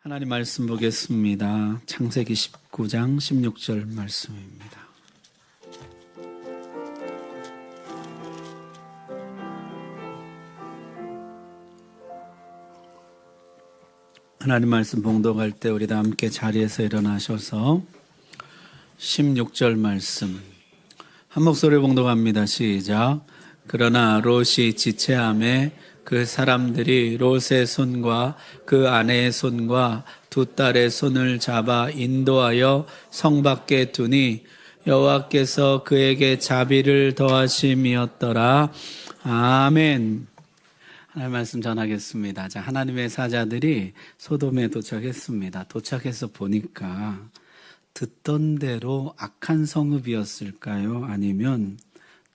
하나님 말씀 보겠습니다. 창세기 19장 16절 말씀입니다. 하나님 말씀 봉독할 때 우리 다 함께 자리에서 일어나셔서 16절 말씀 한 목소리로 봉독합니다. 시작. 그러나 롯이 지체함에 그 사람들이 롯의 손과 그 아내의 손과 두 딸의 손을 잡아 인도하여 성 밖에 두니 여호와께서 그에게 자비를 더하심이었더라. 아멘. 하나님 말씀 전하겠습니다. 자, 하나님의 사자들이 소돔에 도착했습니다. 도착해서 보니까 듣던 대로 악한 성읍이었을까요? 아니면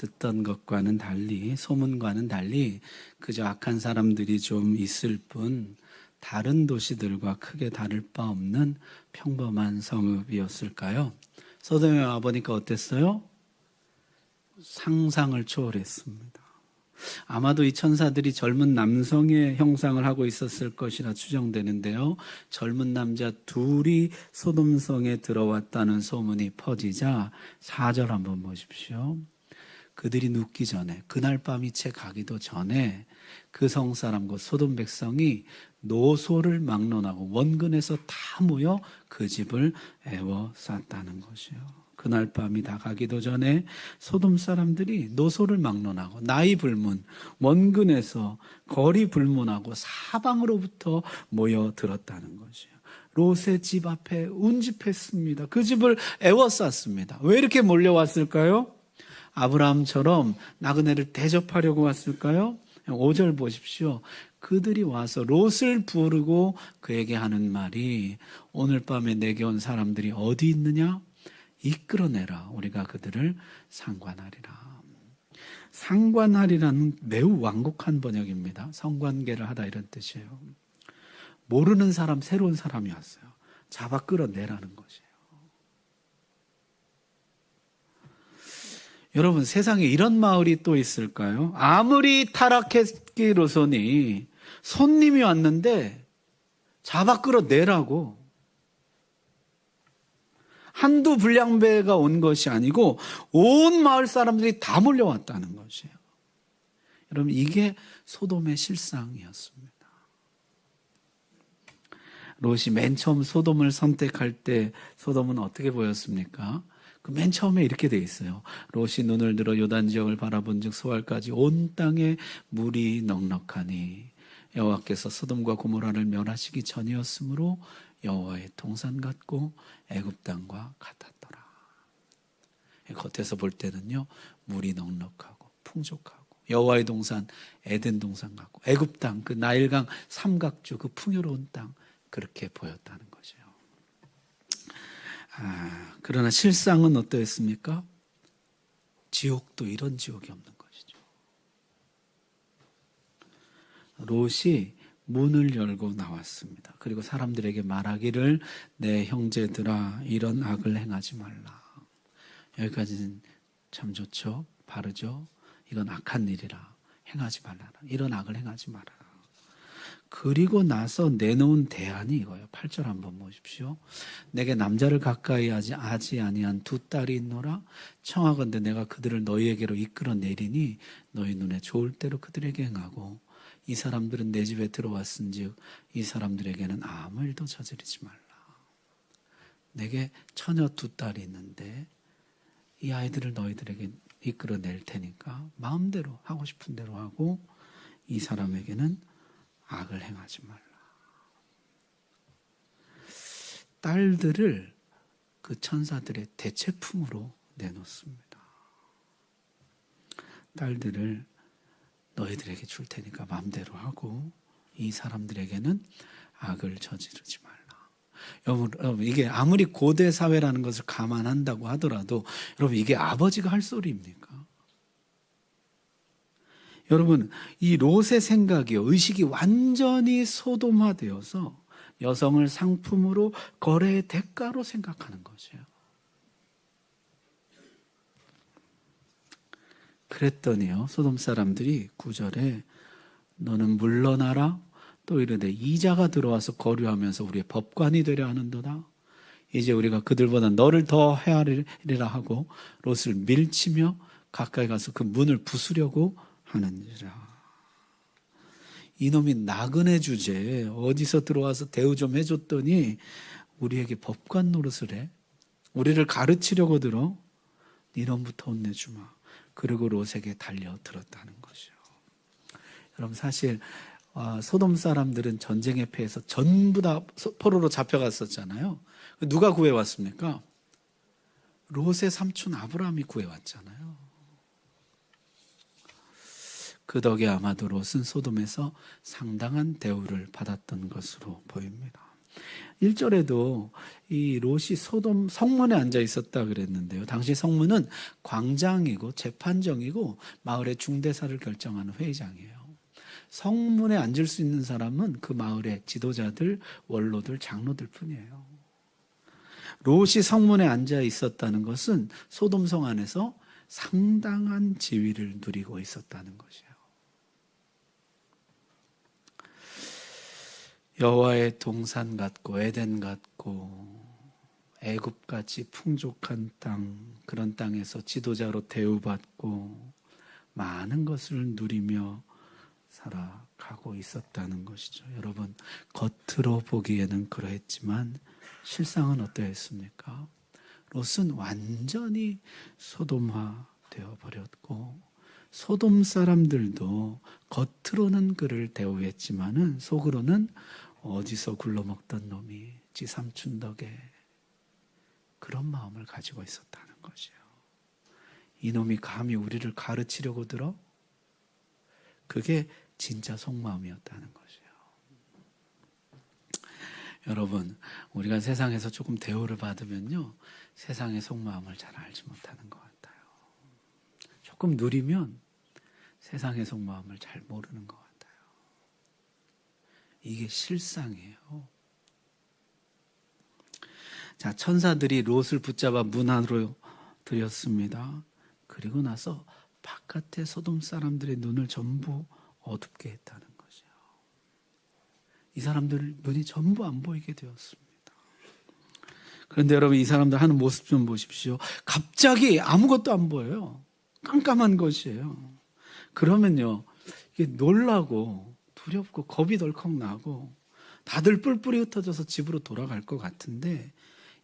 듣던 것과는 달리, 소문과는 달리 그저 악한 사람들이 좀 있을 뿐 다른 도시들과 크게 다를 바 없는 평범한 성읍이었을까요? 소돔에 와보니까 어땠어요? 상상을 초월했습니다. 아마도 이 천사들이 젊은 남성의 형상을 하고 있었을 것이라 추정되는데요. 젊은 남자 둘이 소돔성에 들어왔다는 소문이 퍼지자 4절 한번 보십시오. 그들이 눕기 전에, 그날 밤이 채 가기도 전에 그 성사람 곧 소돔 백성이 노소를 막론하고 원근에서 다 모여 그 집을 에워쌌다는 것이요. 그날 밤이 다 가기도 전에 소돔 사람들이 노소를 막론하고 나이 불문, 원근에서 거리 불문하고 사방으로부터 모여들었다는 것이요. 롯의 집 앞에 운집했습니다. 그 집을 에워쌌습니다. 왜 이렇게 몰려왔을까요? 아브라함처럼 나그네를 대접하려고 왔을까요? 5절 보십시오. 그들이 와서 롯을 부르고 그에게 하는 말이 오늘 밤에 내게 온 사람들이 어디 있느냐? 이끌어내라. 우리가 그들을 상관하리라. 상관하리라는 매우 완곡한 번역입니다. 성관계를 하다 이런 뜻이에요. 모르는 사람, 새로운 사람이 왔어요. 잡아 끌어내라는 것이에요. 여러분, 세상에 이런 마을이 또 있을까요? 아무리 타락했기로서니 손님이 왔는데 잡아 끌어내라고. 한두 불량배가 온 것이 아니고 온 마을 사람들이 다 몰려왔다는 것이에요. 여러분, 이게 소돔의 실상이었습니다. 롯이 맨 처음 소돔을 선택할 때 소돔은 어떻게 보였습니까? 그 맨 처음에 이렇게 돼 있어요. 롯이 눈을 들어 요단 지역을 바라본즉 소알까지 온 땅에 물이 넉넉하니 여호와께서 소돔과 고모라를 멸하시기 전이었으므로 여호와의 동산 같고 애굽 땅과 같았더라. 겉에서 볼 때는요, 물이 넉넉하고 풍족하고 여호와의 동산 에덴 동산 같고 애굽 땅 그 나일강 삼각주 그 풍요로운 땅 그렇게 보였다는 거죠. 그러나 실상은 어떠했습니까? 지옥도 이런 지옥이 없는 것이죠. 롯이 문을 열고 나왔습니다. 그리고 사람들에게 말하기를 내 형제들아 이런 악을 행하지 말라. 여기까지는 참 좋죠. 바르죠. 이건 악한 일이라 행하지 말라. 이런 악을 행하지 말아라. 그리고 나서 내놓은 대안이 이거예요. 8절 한번 보십시오. 내게 남자를 가까이 하지 아니한 두 딸이 있노라. 청하건대 내가 그들을 너희에게로 이끌어내리니 너희 눈에 좋을 대로 그들에게 행하고 이 사람들은 내 집에 들어왔은즉 이 사람들에게는 아무 일도 저지르지 말라. 내게 처녀 두 딸이 있는데 이 아이들을 너희들에게 이끌어낼 테니까 마음대로 하고 싶은 대로 하고 이 사람에게는 악을 행하지 말라. 딸들을 그 천사들의 대체품으로 내놓습니다. 딸들을 너희들에게 줄 테니까 마음대로 하고 이 사람들에게는 악을 저지르지 말라. 여러분, 이게 아무리 고대 사회라는 것을 감안한다고 하더라도 여러분, 이게 아버지가 할 소리입니까? 여러분, 이 롯의 생각이요, 의식이 완전히 소돔화되어서 여성을 상품으로 거래의 대가로 생각하는 것이에요. 그랬더니요, 소돔 사람들이 9절에 너는 물러나라, 또 이르되 이자가 들어와서 거류하면서 우리의 법관이 되려 하는도다. 이제 우리가 그들보다 너를 더 헤아리리라 하고 롯을 밀치며 가까이 가서 그 문을 부수려고 하는지라. 이놈이 나그네 주제에 어디서 들어와서 대우 좀 해줬더니 우리에게 법관 노릇을 해. 우리를 가르치려고 들어. 이놈부터 혼내주마. 그리고 롯에게 달려들었다는 것이요. 여러분 사실 소돔 사람들은 전쟁에 패해서 전부 다 포로로 잡혀갔었잖아요. 누가 구해왔습니까? 롯의 삼촌 아브라함이 구해왔잖아요. 그 덕에 아마도 롯은 소돔에서 상당한 대우를 받았던 것으로 보입니다. 1절에도 이 롯이 소돔 성문에 앉아 있었다 그랬는데요. 당시 성문은 광장이고 재판정이고 마을의 중대사를 결정하는 회의장이에요. 성문에 앉을 수 있는 사람은 그 마을의 지도자들, 원로들, 장로들 뿐이에요. 롯이 성문에 앉아 있었다는 것은 소돔성 안에서 상당한 지위를 누리고 있었다는 것이에요. 여호와의 동산 같고 에덴 같고 애굽같이 풍족한 땅, 그런 땅에서 지도자로 대우받고 많은 것을 누리며 살아가고 있었다는 것이죠. 여러분, 겉으로 보기에는 그러했지만 실상은 어떠했습니까? 롯은 완전히 소돔화 되어 버렸고 소돔 사람들도 겉으로는 그를 대우했지만은 속으로는 어디서 굴러먹던 놈이 지 삼촌 덕에 그런 마음을 가지고 있었다는 것이에요. 이놈이 감히 우리를 가르치려고 들어? 그게 진짜 속마음이었다는 것이에요. 여러분, 우리가 세상에서 조금 대우를 받으면요, 세상의 속마음을 잘 알지 못하는 것 같아요. 조금 누리면 세상의 속마음을 잘 모르는 것 같아요. 이게 실상이에요. 자, 천사들이 롯을 붙잡아 문 안으로 들였습니다. 그리고 나서 바깥의 소돔 사람들의 눈을 전부 어둡게 했다는 것이에요. 이 사람들 눈이 전부 안 보이게 되었습니다. 그런데 여러분, 이 사람들 하는 모습 좀 보십시오. 갑자기 아무것도 안 보여요. 깜깜한 것이에요. 그러면요, 이게 놀라고 두렵고 겁이 덜컥 나고 다들 뿔뿔이 흩어져서 집으로 돌아갈 것 같은데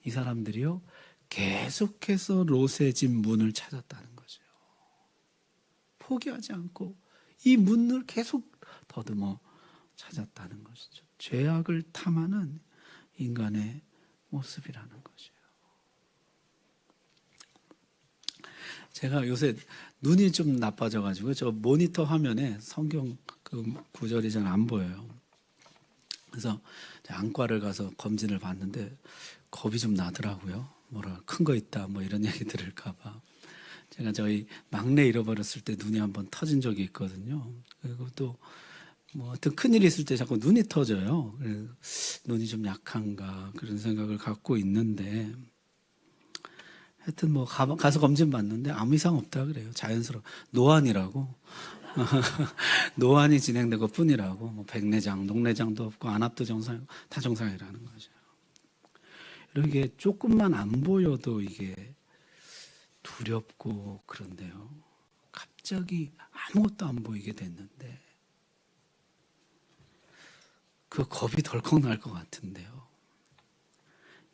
이 사람들이요, 계속해서 롯의 집 문을 찾았다는 거죠. 포기하지 않고 이 문을 계속 더듬어 찾았다는 것이죠. 죄악을 탐하는 인간의 모습이라는 것이에요. 제가 요새 눈이 좀 나빠져가지고 저 모니터 화면에 성경 그 구절이 잘 안 보여요. 그래서 안과를 가서 검진을 받는데 겁이 좀 나더라고요. 뭐라 큰 거 있다 뭐 이런 얘기 들을까봐. 제가 저희 막내 잃어버렸을 때 눈이 한번 터진 적이 있거든요. 그리고 또 뭐 어떤 큰일이 있을 때 자꾸 눈이 터져요. 그래서 눈이 좀 약한가 그런 생각을 갖고 있는데 하여튼 뭐 가서 검진 받는데 아무 이상 없다 그래요. 자연스러워. 노안이라고. 노안이 진행된 것 뿐이라고. 뭐 백내장, 녹내장도 없고 안압도 정상, 다 정상이라는 거죠. 이게 조금만 안 보여도 이게 두렵고 그런데요. 갑자기 아무것도 안 보이게 됐는데 그 겁이 덜컥 날 것 같은데요.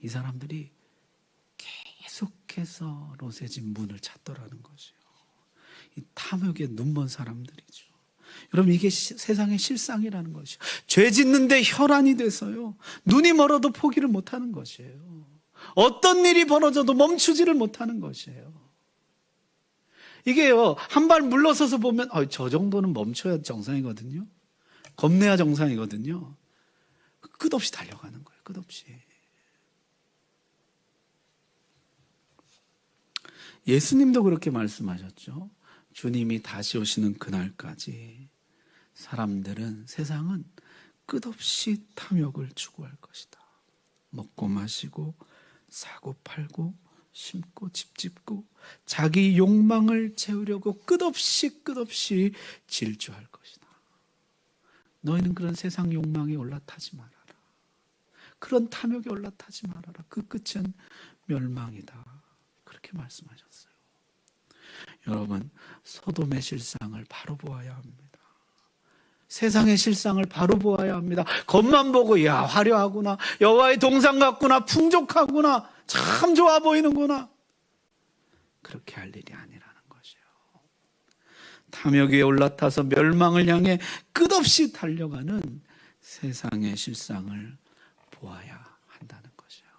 이 사람들이 계속해서 롯의 집 문을 찾더라는 거죠. 이 탐욕에 눈먼 사람들이죠. 여러분, 이게 세상의 실상이라는 것이요. 죄 짓는데 혈안이 돼서요. 눈이 멀어도 포기를 못하는 것이에요. 어떤 일이 벌어져도 멈추지를 못하는 것이에요. 이게요, 한 발 물러서서 보면 저 정도는 멈춰야 정상이거든요. 겁내야 정상이거든요. 끝없이 달려가는 거예요. 끝없이. 예수님도 그렇게 말씀하셨죠. 주님이 다시 오시는 그날까지 사람들은, 세상은 끝없이 탐욕을 추구할 것이다. 먹고 마시고 사고 팔고 심고 집 짓고 자기 욕망을 채우려고 끝없이 질주할 것이다. 너희는 그런 세상 욕망에 올라타지 말아라. 그런 탐욕에 올라타지 말아라. 그 끝은 멸망이다. 그렇게 말씀하셨어요. 여러분, 소돔의 실상을 바로 보아야 합니다. 세상의 실상을 바로 보아야 합니다. 겉만 보고 야 화려하구나, 여호와의 동산 같구나, 풍족하구나, 참 좋아 보이는구나, 그렇게 할 일이 아니라는 것이에요. 탐욕 위에 올라타서 멸망을 향해 끝없이 달려가는 세상의 실상을 보아야 한다는 것이에요.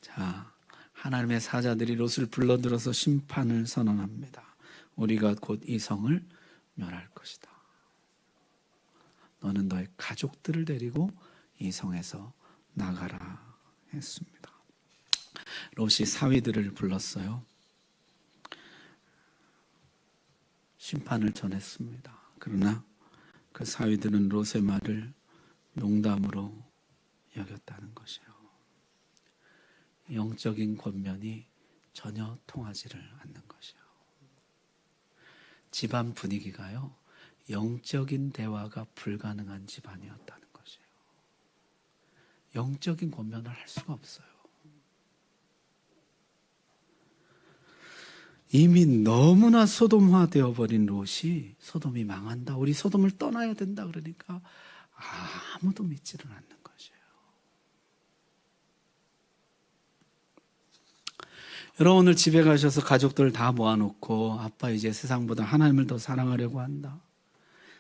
자, 하나님의 사자들이 롯을 불러들어서 심판을 선언합니다. 우리가 곧 이 성을 멸할 것이다. 너는 너의 가족들을 데리고 이 성에서 나가라 했습니다. 롯이 사위들을 불렀어요. 심판을 전했습니다. 그러나 그 사위들은 롯의 말을 농담으로 여겼다는 것이에요. 영적인 권면이 전혀 통하지를 않는 것이에요. 집안 분위기가요, 영적인 대화가 불가능한 집안이었다는 것이에요. 영적인 권면을 할 수가 없어요. 이미 너무나 소돔화 되어버린 롯이 소돔이 망한다, 우리 소돔을 떠나야 된다 그러니까 아무도 믿지를 않는 것이에요. 여러분, 오늘 집에 가셔서 가족들 다 모아놓고 아빠 이제 세상보다 하나님을 더 사랑하려고 한다,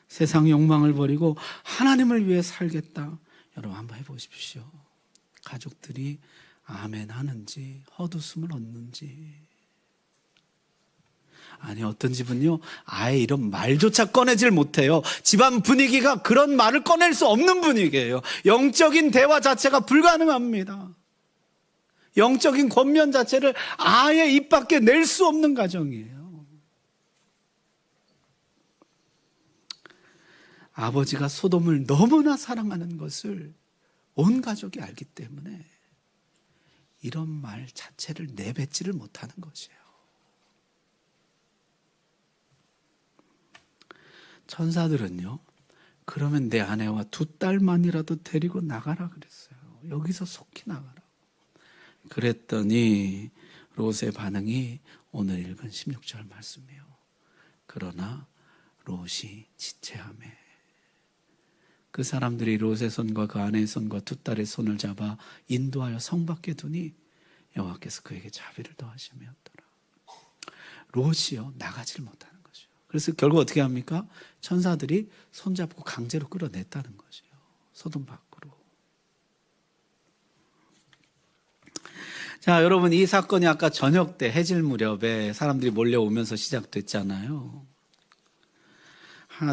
세상 욕망을 버리고 하나님을 위해 살겠다, 여러분 한번 해보십시오. 가족들이 아멘 하는지 헛웃음을 얻는지. 아니, 어떤 집은요 아예 이런 말조차 꺼내질 못해요. 집안 분위기가 그런 말을 꺼낼 수 없는 분위기예요. 영적인 대화 자체가 불가능합니다. 영적인 권면 자체를 아예 입 밖에 낼 수 없는 가정이에요. 아버지가 소돔을 너무나 사랑하는 것을 온 가족이 알기 때문에 이런 말 자체를 내뱉지를 못하는 것이에요. 천사들은요, 그러면 내 아내와 두 딸만이라도 데리고 나가라 그랬어요. 여기서 속히 나가라. 그랬더니 롯의 반응이 오늘 읽은 16절 말씀이에요. 그러나 롯이 지체하매. 그 사람들이 롯의 손과 그 아내의 손과 두 딸의 손을 잡아 인도하여 성 밖에 두니 여호와께서 그에게 자비를 더하심이었더라. 롯이요, 나가지를 못하는 것이요. 그래서 결국 어떻게 합니까? 천사들이 손잡고 강제로 끌어냈다는 것이에요. 소돔 밖으로. 자, 여러분, 이 사건이 아까 저녁 때 해질 무렵에 사람들이 몰려오면서 시작됐잖아요.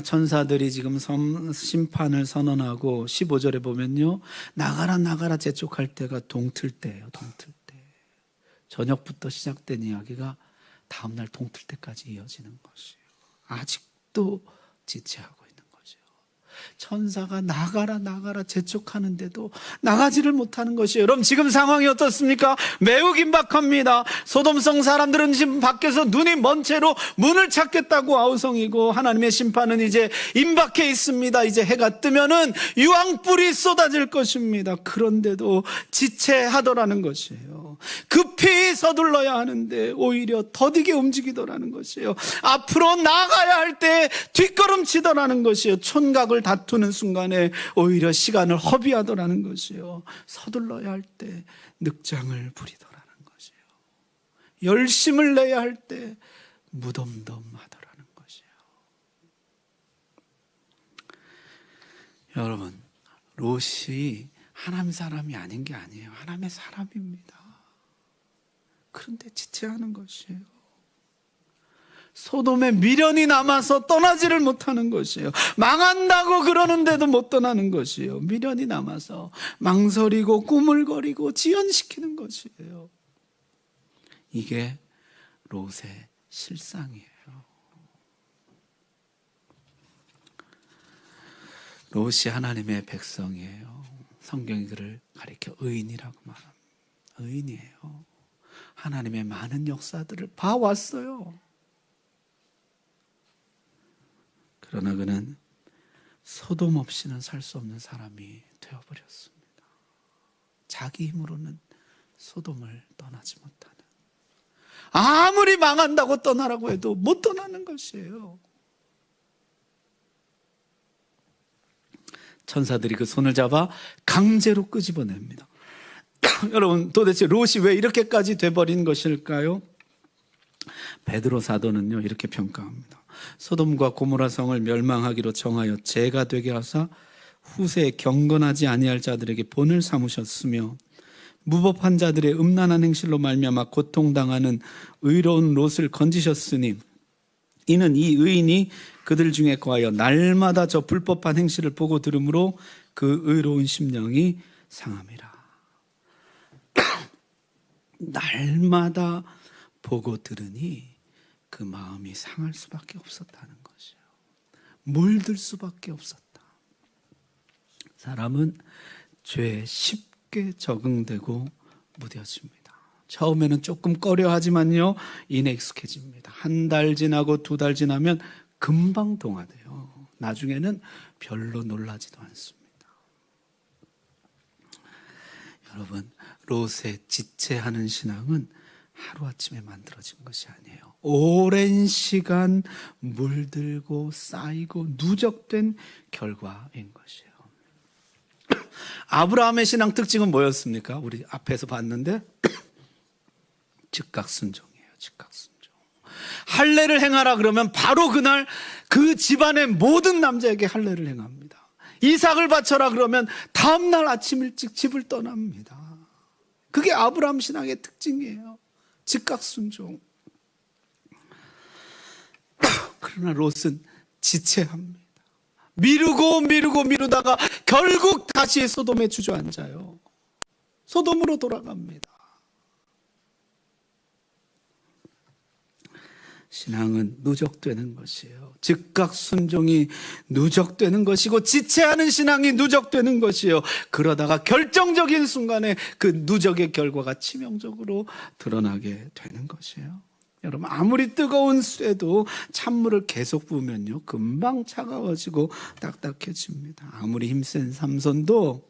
천사들이 지금 심판을 선언하고 15절에 보면요, 나가라 나가라 재촉할 때가 동틀 때예요. 동틀 때. 저녁부터 시작된 이야기가 다음날 동틀 때까지 이어지는 것이에요. 아직도 지체하고 있는 것이에요. 천사가 나가라 나가라 재촉하는데도 나가지를 못하는 것이에요. 여러분, 지금 상황이 어떻습니까? 매우 긴박합니다. 소돔성 사람들은 지금 밖에서 눈이 먼 채로 문을 찾겠다고 아우성이고, 하나님의 심판은 이제 임박해 있습니다. 이제 해가 뜨면은 유황불이 쏟아질 것입니다. 그런데도 지체하더라는 것이에요. 급히 서둘러야 하는데 오히려 더디게 움직이더라는 것이에요. 앞으로 나가야 할 때 뒷걸음치더라는 것이에요. 촌각을 다투는 순간에 오히려 시간을 허비하더라는 것이에요. 서둘러야 할 때 늑장을 부리더라는 것이에요. 열심을 내야 할 때 무덤덤하더라는 것이에요. 여러분, 롯이 하나님 사람이 아닌 게 아니에요. 하나님의 사람입니다. 그런데 지체하는 것이에요. 소돔에 미련이 남아서 떠나지를 못하는 것이에요. 망한다고 그러는데도 못 떠나는 것이에요. 미련이 남아서 망설이고 꾸물거리고 지연시키는 것이에요. 이게 롯의 실상이에요. 롯이 하나님의 백성이에요. 성경이 그를 가리켜 의인이라고 말합니다. 의인이에요. 하나님의 많은 역사들을 봐왔어요. 그러나 그는 소돔 없이는 살 수 없는 사람이 되어버렸습니다. 자기 힘으로는 소돔을 떠나지 못하는, 아무리 망한다고 떠나라고 해도 못 떠나는 것이에요. 천사들이 그 손을 잡아 강제로 끄집어냅니다. 여러분, 도대체 롯이 왜 이렇게까지 돼버린 것일까요? 베드로 사도는요, 이렇게 평가합니다. 소돔과 고모라 성을 멸망하기로 정하여 죄가 되게 하사 후세에 경건하지 아니할 자들에게 본을 삼으셨으며, 무법한 자들의 음란한 행실로 말미암아 고통당하는 의로운 롯을 건지셨으니, 이는 이 의인이 그들 중에 거하여 날마다 저 불법한 행실을 보고 들으므로 그 의로운 심령이 상함이라. 날마다 보고 들으니 그 마음이 상할 수밖에 없었다는 것이에요. 물들 수밖에 없었다. 사람은 죄에 쉽게 적응되고 무뎌집니다. 처음에는 조금 꺼려하지만요, 이내 익숙해집니다. 한 달 지나고 2달 지나면 금방 동화돼요. 나중에는 별로 놀라지도 않습니다. 여러분, 롯의 지체하는 신앙은 하루아침에 만들어진 것이 아니에요. 오랜 시간 물들고 쌓이고 누적된 결과인 것이에요. 아브라함의 신앙 특징은 뭐였습니까? 우리 앞에서 봤는데 즉각순종이에요. 즉각순종. 할례를 행하라 그러면 바로 그날 그 집안의 모든 남자에게 할례를 행합니다. 이삭을 바쳐라 그러면 다음날 아침 일찍 집을 떠납니다. 그게 아브라함 신앙의 특징이에요. 즉각순종. 그러나 롯은 지체합니다. 미루다가 결국 다시 소돔에 주저앉아요. 소돔으로 돌아갑니다. 신앙은 누적되는 것이에요. 즉각 순종이 누적되는 것이고 지체하는 신앙이 누적되는 것이에요. 그러다가 결정적인 순간에 그 누적의 결과가 치명적으로 드러나게 되는 것이에요. 여러분, 아무리 뜨거운 쇠도 찬물을 계속 부으면요, 금방 차가워지고 딱딱해집니다. 아무리 힘센 삼손도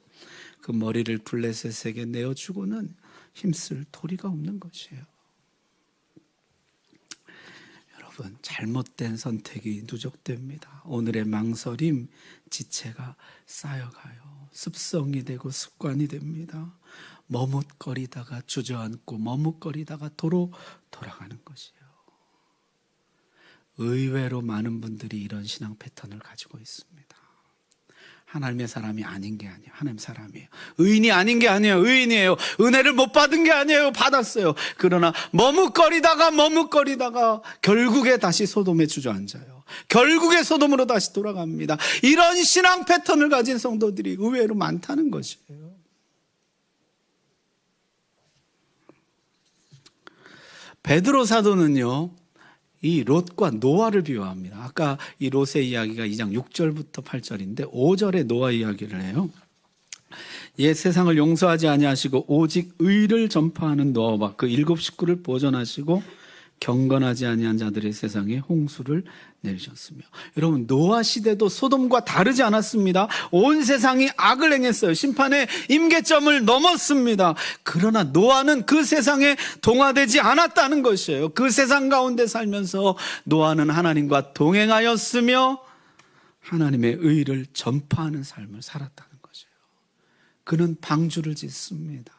그 머리를 블레셋에게 내어주고는 힘쓸 도리가 없는 것이에요. 여러분, 잘못된 선택이 누적됩니다. 오늘의 망설임, 지체가 쌓여가요. 습성이 되고 습관이 됩니다. 머뭇거리다가 주저앉고 머뭇거리다가 도로 돌아가는 것이에요. 의외로 많은 분들이 이런 신앙 패턴을 가지고 있습니다. 하나님의 사람이 아닌 게 아니에요. 하나님 사람이에요. 의인이 아닌 게 아니에요. 의인이에요. 은혜를 못 받은 게 아니에요. 받았어요. 그러나 머뭇거리다가 결국에 다시 소돔에 주저앉아요. 결국에 소돔으로 다시 돌아갑니다. 이런 신앙 패턴을 가진 성도들이 의외로 많다는 것이에요. 베드로 사도는요, 이 롯과 노아를 비유합니다. 아까 이 롯의 이야기가 2장 6절부터 8절인데 5절에 노아 이야기를 해요. 옛 세상을 용서하지 아니하시고 오직 의를 전파하는 노아와 그 7 식구를 보존하시고 경건하지 아니한 자들의 세상에 홍수를 내리셨으며. 여러분, 노아 시대도 소돔과 다르지 않았습니다. 온 세상이 악을 행했어요. 심판의 임계점을 넘었습니다. 그러나 노아는 그 세상에 동화되지 않았다는 것이에요. 그 세상 가운데 살면서 노아는 하나님과 동행하였으며 하나님의 의를 전파하는 삶을 살았다는 것이에요. 그는 방주를 짓습니다.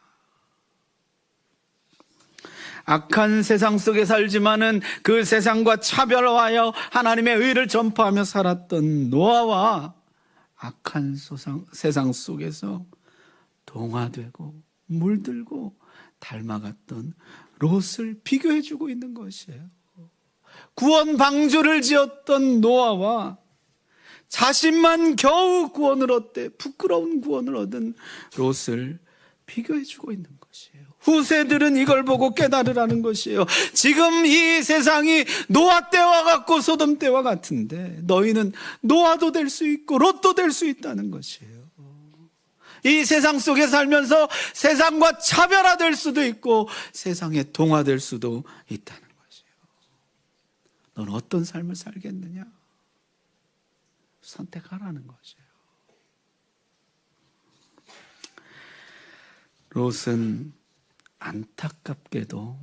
악한 세상 속에 살지만은 그 세상과 차별화하여 하나님의 의를 전파하며 살았던 노아와 악한 세상 속에서 동화되고 물들고 닮아갔던 롯을 비교해주고 있는 것이에요. 구원 방주를 지었던 노아와 자신만 겨우 구원을 얻되 부끄러운 구원을 얻은 롯을 비교해주고 있는 것이에요. 후세들은 이걸 보고 깨달으라는 것이에요. 지금 이 세상이 노아 때와 같고 소돔 때와 같은데 너희는 노아도 될 수 있고 롯도 될 수 있다는 것이에요. 이 세상 속에 살면서 세상과 차별화될 수도 있고 세상에 동화될 수도 있다는 것이에요. 넌 어떤 삶을 살겠느냐? 선택하라는 것이에요. 롯은 안타깝게도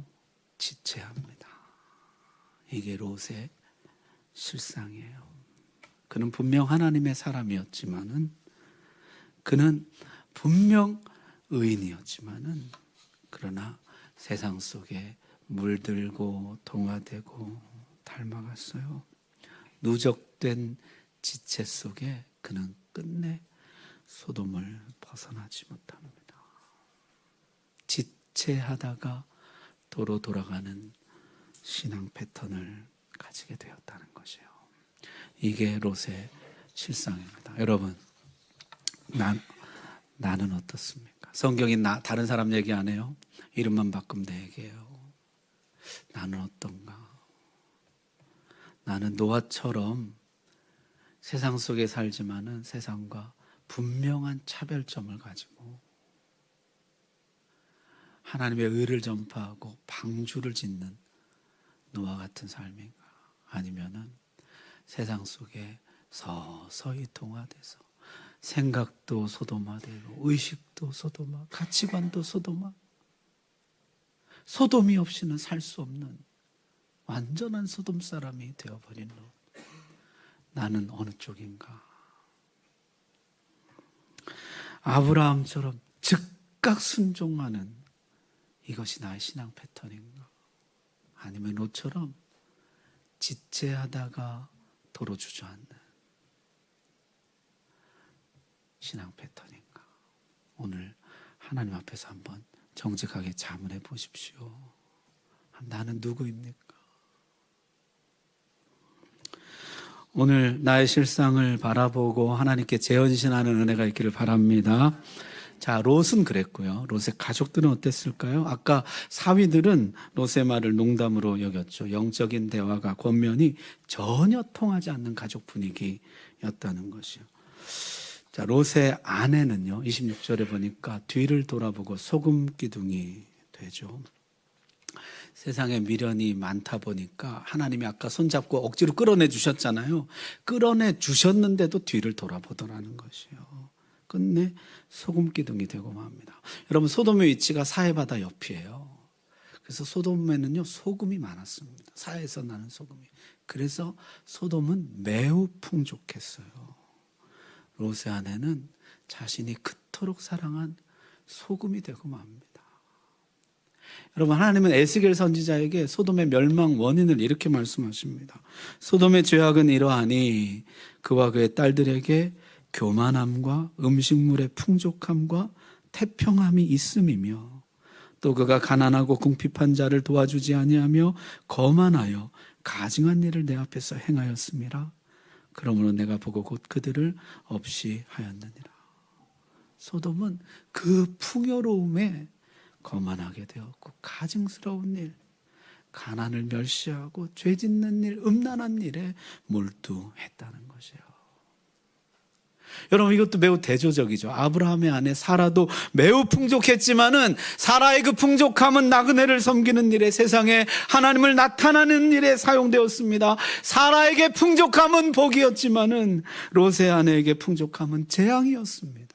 지체합니다. 이게 롯의 실상이에요. 그는 분명 하나님의 사람이었지만은, 그는 분명 의인이었지만은, 그러나 세상 속에 물들고 동화되고 닮아갔어요. 누적된 지체 속에 그는 끝내 소돔을 벗어나지 못합니다. 지체하다가 도로 돌아가는 신앙 패턴을 가지게 되었다는 것이에요. 이게 롯의 실상입니다. 여러분, 나는 어떻습니까? 성경이 다른 사람 얘기 안 해요. 이름만 바꾸면 내 얘기예요. 나는 어떤가? 나는 노아처럼 세상 속에 살지만은 세상과 분명한 차별점을 가지고 하나님의 의를 전파하고 방주를 짓는 노아 같은 삶인가? 아니면은 세상 속에 서서히 동화돼서 생각도 소돔화되고 의식도 소돔화, 가치관도 소돔화, 소돔이 없이는 살 수 없는 완전한 소돔 사람이 되어버린 롯. 나는 어느 쪽인가? 아브라함처럼 즉각 순종하는 이것이 나의 신앙 패턴인가? 아니면 롯처럼 지체하다가 도로 주저앉는 신앙 패턴인가? 오늘 하나님 앞에서 한번 정직하게 자문해 보십시오. 나는 누구입니까? 오늘 나의 실상을 바라보고 하나님께 재헌신하는 은혜가 있기를 바랍니다. 자, 롯은 그랬고요. 롯의 가족들은 어땠을까요? 아까 사위들은 롯의 말을 농담으로 여겼죠. 영적인 대화가 권면이 전혀 통하지 않는 가족 분위기였다는 것이요. 자, 롯의 아내는요, 26절에 보니까 뒤를 돌아보고 소금 기둥이 되죠. 세상에 미련이 많다 보니까 하나님이 아까 손잡고 억지로 끌어내 주셨잖아요. 끌어내 주셨는데도 뒤를 돌아보더라는 것이요. 끝내 소금 기둥이 되고 맙니다. 여러분, 소돔의 위치가 사해바다 옆이에요. 그래서 소돔에는요, 소금이 많았습니다. 사해에서 나는 소금이. 그래서 소돔은 매우 풍족했어요. 롯의 아내는 자신이 그토록 사랑한 소금이 되고 맙니다. 여러분, 하나님은 에스겔 선지자에게 소돔의 멸망 원인을 이렇게 말씀하십니다. 소돔의 죄악은 이러하니 그와 그의 딸들에게 교만함과 음식물의 풍족함과 태평함이 있음이며, 또 그가 가난하고 궁핍한 자를 도와주지 아니하며 거만하여 가증한 일을 내 앞에서 행하였음이라. 그러므로 내가 보고 곧 그들을 없이 하였느니라. 소돔은 그 풍요로움에 거만하게 되었고, 가증스러운 일, 가난을 멸시하고 죄 짓는 일, 음란한 일에 몰두했다는 것이에요. 여러분, 이것도 매우 대조적이죠. 아브라함의 아내 사라도 매우 풍족했지만은 사라의 그 풍족함은 나그네를 섬기는 일에, 세상에 하나님을 나타나는 일에 사용되었습니다. 사라에게 풍족함은 복이었지만은 롯의 아내에게 풍족함은 재앙이었습니다.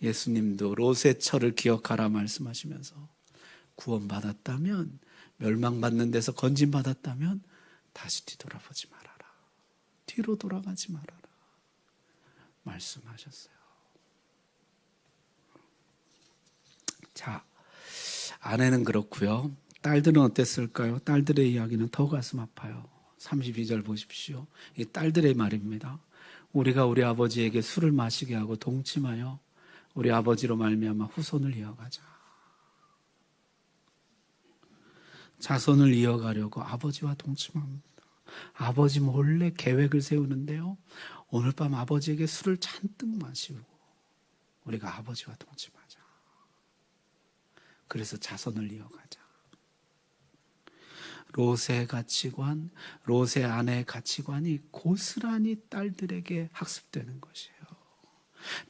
예수님도 롯의 철을 기억하라 말씀하시면서 구원받았다면, 멸망받는 데서 건진받았다면 다시 뒤돌아보지 말아라, 뒤로 돌아가지 말아라 말씀하셨어요. 자, 아내는 그렇고요. 딸들은 어땠을까요? 딸들의 이야기는 더 가슴 아파요. 32절 보십시오. 이 딸들의 말입니다. 우리가 우리 아버지에게 술을 마시게 하고 동침하여 우리 아버지로 말미암아 후손을 이어가자. 자손을 이어가려고 아버지와 동침합니다. 아버지 몰래 계획을 세우는데요, 오늘 밤 아버지에게 술을 잔뜩 마시고 우리가 아버지와 동침하자. 그래서 자손을 이어가자. 롯의 가치관, 롯의 아내의 가치관이 고스란히 딸들에게 학습되는 것이에요.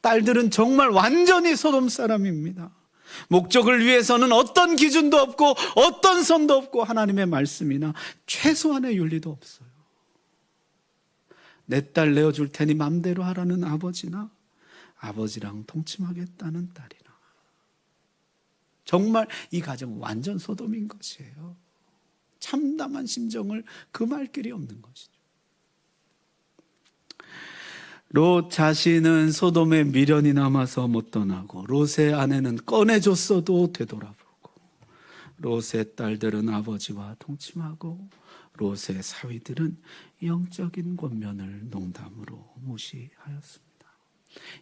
딸들은 정말 완전히 소돔 사람입니다. 목적을 위해서는 어떤 기준도 없고 어떤 선도 없고 하나님의 말씀이나 최소한의 윤리도 없어요. 내 딸 내어줄 테니 맘대로 하라는 아버지나 아버지랑 통침하겠다는 딸이나. 정말 이 가정은 완전 소돔인 것이에요. 참담한 심정을 금할 길이 없는 것이죠. 롯 자신은 소돔에 미련이 남아서 못 떠나고 롯의 아내는 꺼내줬어도 되돌아보고 롯의 딸들은 아버지와 통침하고 롯의 사위들은 영적인 권면을 농담으로 무시하였습니다.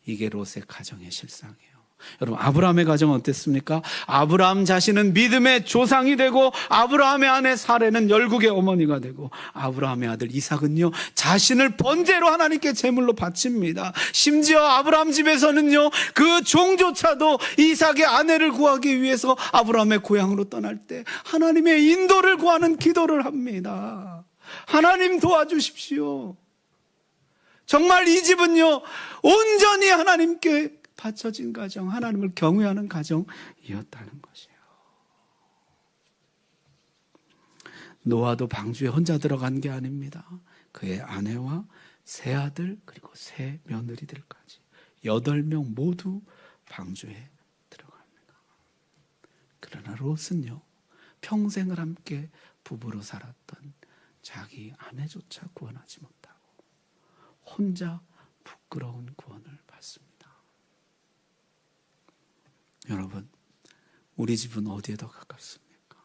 이게 롯의 가정의 실상이에요. 여러분, 아브라함의 가정은 어땠습니까? 아브라함 자신은 믿음의 조상이 되고 아브라함의 아내 사레는 열국의 어머니가 되고 아브라함의 아들 이삭은요 자신을 번제로 하나님께 제물로 바칩니다. 심지어 아브라함 집에서는요 그 종조차도 이삭의 아내를 구하기 위해서 아브라함의 고향으로 떠날 때 하나님의 인도를 구하는 기도를 합니다. 하나님 도와주십시오. 정말 이 집은요 온전히 하나님께 바쳐진 가정, 하나님을 경외하는 가정이었다는 것이에요. 노아도 방주에 혼자 들어간 게 아닙니다. 그의 아내와 세 아들 그리고 세 며느리들까지 8명 모두 방주에 들어갑니다. 그러나 롯은요 평생을 함께 부부로 살았던 자기 아내조차 구원하지 못하고 혼자 부끄러운 구원을 받습니다. 여러분, 우리 집은 어디에 더 가깝습니까?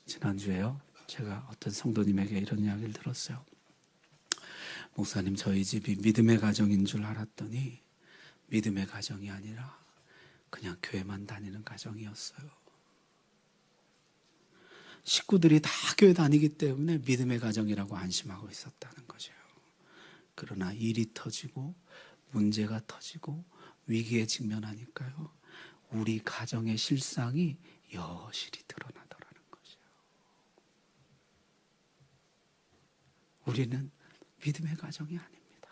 지난주에요, 제가 어떤 성도님에게 이런 이야기를 들었어요. 목사님, 저희 집이 믿음의 가정인 줄 알았더니 믿음의 가정이 아니라 그냥 교회만 다니는 가정이었어요. 식구들이 다 교회 다니기 때문에 믿음의 가정이라고 안심하고 있었다는 거죠. 그러나 일이 터지고 문제가 터지고 위기에 직면하니까요 우리 가정의 실상이 여실히 드러나더라는 거죠. 우리는 믿음의 가정이 아닙니다.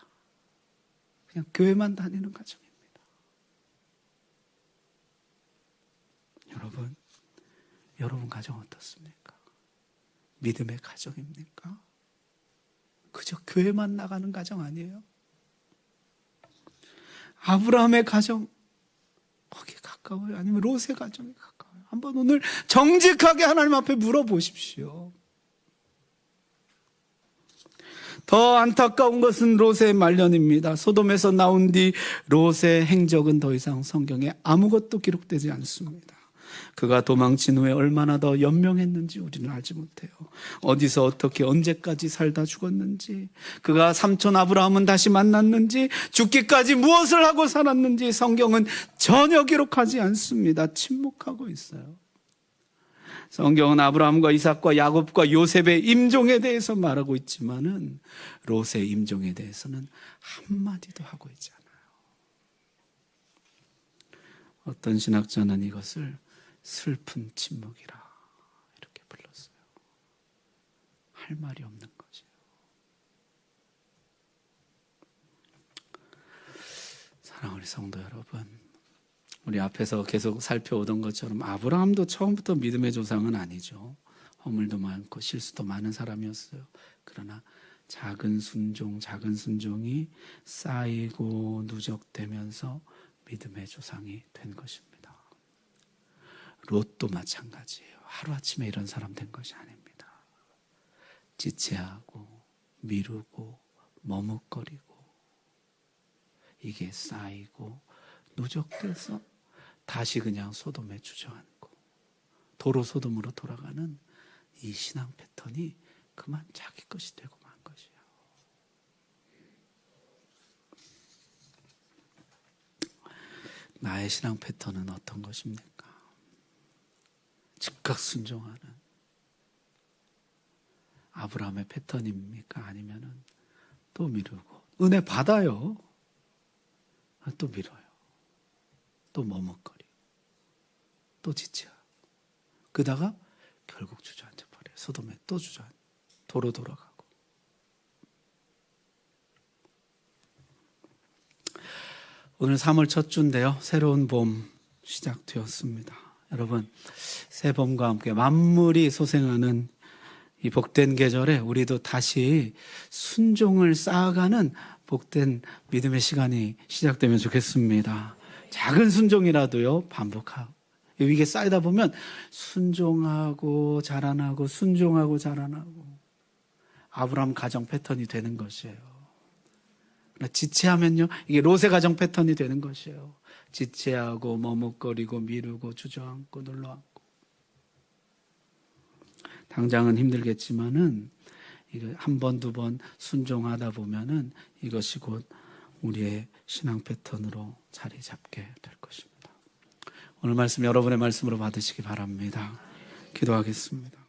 그냥 교회만 다니는 가정입니다. 여러분 가정 어떻습니까? 믿음의 가정입니까? 그저 교회만 나가는 가정 아니에요? 아브라함의 가정 거기에 가까워요? 아니면 롯의 가정에 가까워요? 한번 오늘 정직하게 하나님 앞에 물어보십시오. 더 안타까운 것은 롯의 말년입니다. 소돔에서 나온 뒤 롯의 행적은 더 이상 성경에 아무것도 기록되지 않습니다. 그가 도망친 후에 얼마나 더 연명했는지 우리는 알지 못해요. 어디서 어떻게 언제까지 살다 죽었는지, 그가 삼촌 아브라함은 다시 만났는지, 죽기까지 무엇을 하고 살았는지 성경은 전혀 기록하지 않습니다. 침묵하고 있어요. 성경은 아브라함과 이삭과 야곱과 요셉의 임종에 대해서 말하고 있지만은 롯의 임종에 대해서는 한마디도 하고 있지 않아요. 어떤 신학자는 이것을 슬픈 침묵이라 이렇게 불렀어요. 할 말이 없는 거죠. 사랑하는 성도 여러분, 우리 앞에서 계속 살펴오던 것처럼 아브라함도 처음부터 믿음의 조상은 아니죠. 허물도 많고 실수도 많은 사람이었어요. 그러나 작은 순종이 쌓이고 누적되면서 믿음의 조상이 된 것입니다. 롯도 마찬가지예요. 하루아침에 이런 사람 된 것이 아닙니다. 지체하고 미루고 머뭇거리고 이게 쌓이고 누적돼서 다시 그냥 소돔에 주저앉고 도로 소돔으로 돌아가는 이 신앙 패턴이 그만 자기 것이 되고 만 것이에요. 나의 신앙 패턴은 어떤 것입니까? 즉각 순종하는 아브라함의 패턴입니까? 아니면은 또 미루고 은혜 받아요. 또 미뤄요. 또 머뭇거리고 또 지체하고 그러다가 결국 주저앉아 버려요. 소돔에 또 도로 돌아가고. 오늘 3월 첫 주인데요. 새로운 봄 시작되었습니다. 여러분, 새 봄과 함께 만물이 소생하는 이 복된 계절에 우리도 다시 순종을 쌓아가는 복된 믿음의 시간이 시작되면 좋겠습니다. 작은 순종이라도요, 반복하고. 이게 쌓이다 보면 순종하고 자라나고 순종하고 자라나고 아브라함 가정 패턴이 되는 것이에요. 지체하면요, 이게 롯의 가정 패턴이 되는 것이에요. 지체하고 머뭇거리고 미루고 주저앉고 눌러앉고. 당장은 힘들겠지만은 한 번, 두 번 순종하다 보면은 이것이 곧 우리의 신앙 패턴으로 자리 잡게 될 것입니다. 오늘 말씀 여러분의 말씀으로 받으시기 바랍니다. 기도하겠습니다.